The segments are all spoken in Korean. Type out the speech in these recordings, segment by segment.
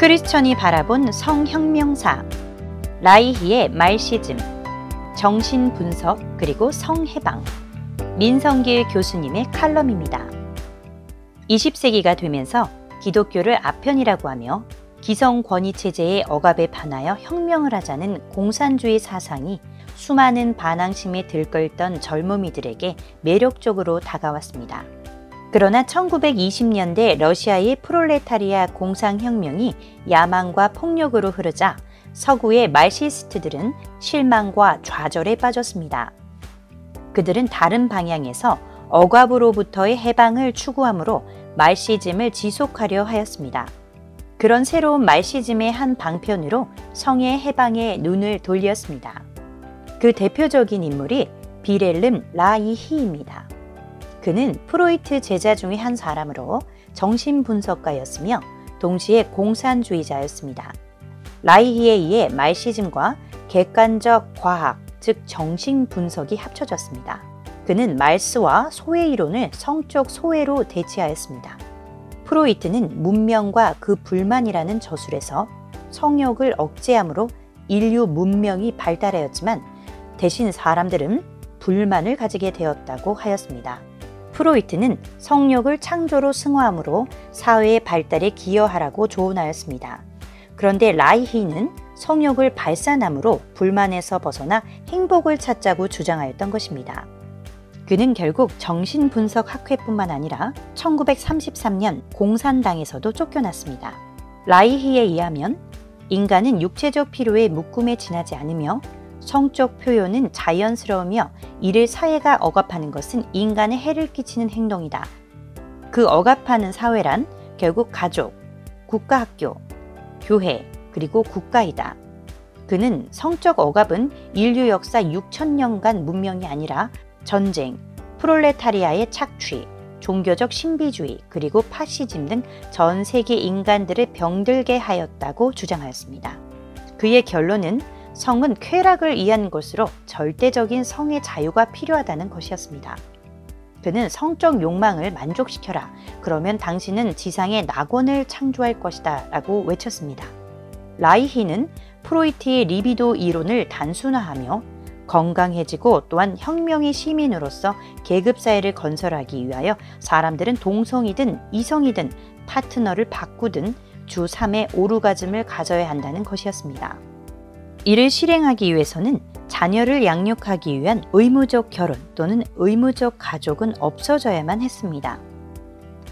크리스천이 바라본 성혁명사, 라이히의 말시즘, 정신분석 그리고 성해방, 민성길 교수님의 칼럼입니다. 20세기가 되면서 기독교를 아편이라고 하며 기성권위체제의 억압에 반하여 혁명을 하자는 공산주의 사상이 수많은 반항심에 들끓던 젊은이들에게 매력적으로 다가왔습니다. 그러나 1920년대 러시아의 프롤레타리아 공상혁명이 야망과 폭력으로 흐르자 서구의 말시스트들은 실망과 좌절에 빠졌습니다. 그들은 다른 방향에서 억압으로부터의 해방을 추구하므로 말시즘을 지속하려 하였습니다. 그런 새로운 말시즘의 한 방편으로 성의 해방에 눈을 돌렸습니다. 그 대표적인 인물이 빌헬름 라이히입니다. 그는 프로이트 제자 중의 한 사람으로 정신분석가였으며 동시에 공산주의자였습니다. 라이히에 의해 말시즘과 객관적 과학, 즉 정신분석이 합쳐졌습니다. 그는 말스와 소외 이론을 성적 소외로 대체하였습니다. 프로이트는 문명과 그 불만이라는 저술에서 성욕을 억제함으로 인류 문명이 발달하였지만 대신 사람들은 불만을 가지게 되었다고 하였습니다. 프로이트는 성욕을 창조로 승화함으로 사회의 발달에 기여하라고 조언하였습니다. 그런데 라이히는 성욕을 발산함으로 불만에서 벗어나 행복을 찾자고 주장하였던 것입니다. 그는 결국 정신분석학회뿐만 아니라 1933년 공산당에서도 쫓겨났습니다. 라이히에 의하면 인간은 육체적 필요에 묶음에 지나지 않으며 성적 표현은 자연스러우며 이를 사회가 억압하는 것은 인간에 해를 끼치는 행동이다. 그 억압하는 사회란 결국 가족, 국가학교, 교회, 그리고 국가이다. 그는 성적 억압은 인류 역사 6,000년간 문명이 아니라 전쟁, 프롤레타리아의 착취, 종교적 신비주의, 그리고 파시즘 등 전 세계 인간들을 병들게 하였다고 주장하였습니다. 그의 결론은 성은 쾌락을 위한 것으로 절대적인 성의 자유가 필요하다는 것이었습니다. 그는 성적 욕망을 만족시켜라. 그러면 당신은 지상에 낙원을 창조할 것이다 라고 외쳤습니다. 라이히는 프로이트의 리비도 이론을 단순화하며 건강해지고 또한 혁명의 시민으로서 계급사회를 건설하기 위하여 사람들은 동성이든 이성이든 파트너를 바꾸든 주 3회 오르가즘을 가져야 한다는 것이었습니다. 이를 실행하기 위해서는 자녀를 양육하기 위한 의무적 결혼 또는 의무적 가족은 없어져야만 했습니다.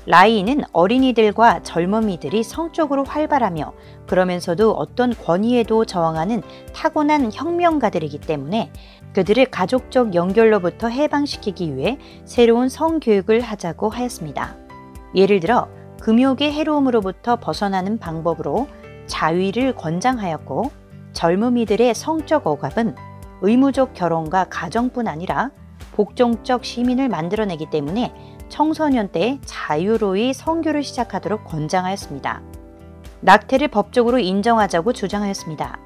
라이히는 어린이들과 젊은이들이 성적으로 활발하며 그러면서도 어떤 권위에도 저항하는 타고난 혁명가들이기 때문에 그들을 가족적 연결로부터 해방시키기 위해 새로운 성교육을 하자고 하였습니다. 예를 들어 금욕의 해로움으로부터 벗어나는 방법으로 자위를 권장하였고 젊은이들의 성적 억압은 의무적 결혼과 가정뿐 아니라 복종적 시민을 만들어내기 때문에 청소년 때 자유로이 성교를 시작하도록 권장하였습니다. 낙태를 법적으로 인정하자고 주장하였습니다.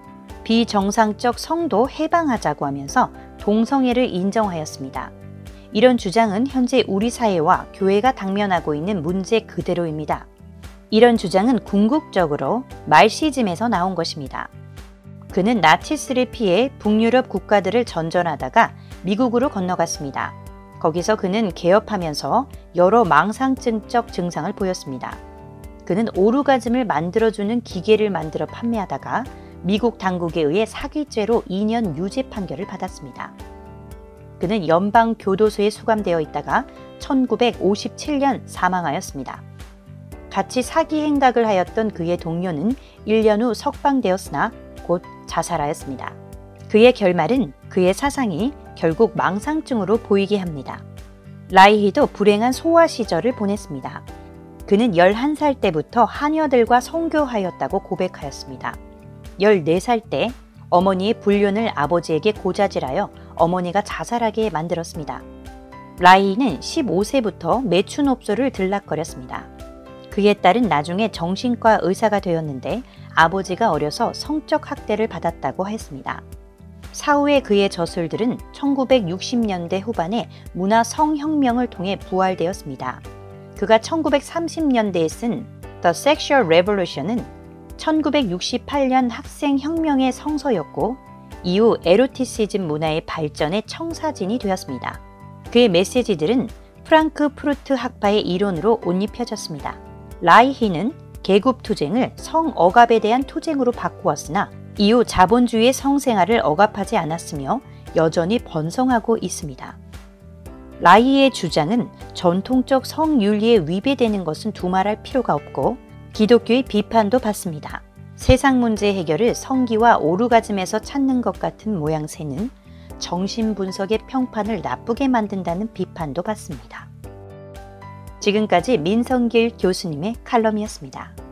비정상적 성도 해방하자고 하면서 동성애를 인정하였습니다. 이런 주장은 현재 우리 사회와 교회가 당면하고 있는 문제 그대로입니다. 이런 주장은 궁극적으로 말시즘에서 나온 것입니다. 그는 나치스를 피해 북유럽 국가들을 전전하다가 미국으로 건너갔습니다. 거기서 그는 개업하면서 여러 망상증적 증상을 보였습니다. 그는 오르가즘을 만들어주는 기계를 만들어 판매하다가 미국 당국에 의해 사기죄로 2년 유죄 판결을 받았습니다. 그는 연방교도소에 수감되어 있다가 1957년 사망하였습니다. 같이 사기 행각을 하였던 그의 동료는 1년 후 석방되었으나 곧 자살하였습니다. 그의 결말은 그의 사상이 결국 망상증으로 보이게 합니다. 라이히도 불행한 소아 시절을 보냈습니다. 그는 11살 때부터 하녀들과 성교하였다고 고백하였습니다. 14살 때 어머니의 불륜을 아버지에게 고자질하여 어머니가 자살하게 만들었습니다. 라이히는 15세부터 매춘업소를 들락거렸습니다. 그의 딸은 나중에 정신과 의사가 되었는데 아버지가 어려서 성적 학대를 받았다고 했습니다. 사후에 그의 저술들은 1960년대 후반에 문화 성혁명을 통해 부활되었습니다. 그가 1930년대에 쓴 The Sexual Revolution은 1968년 학생혁명의 성서였고 이후 에로티시즘 문화의 발전의 청사진이 되었습니다. 그의 메시지들은 프랑크푸르트 학파의 이론으로 옷 입혀졌습니다. 라이히는 계급투쟁을 성억압에 대한 투쟁으로 바꾸었으나 이후 자본주의의 성생활을 억압하지 않았으며 여전히 번성하고 있습니다. 라이히의 주장은 전통적 성윤리에 위배되는 것은 두말할 필요가 없고 기독교의 비판도 받습니다. 세상 문제 해결을 성기와 오르가즘에서 찾는 것 같은 모양새는 정신분석의 평판을 나쁘게 만든다는 비판도 받습니다. 지금까지 민성길 교수님의 칼럼이었습니다.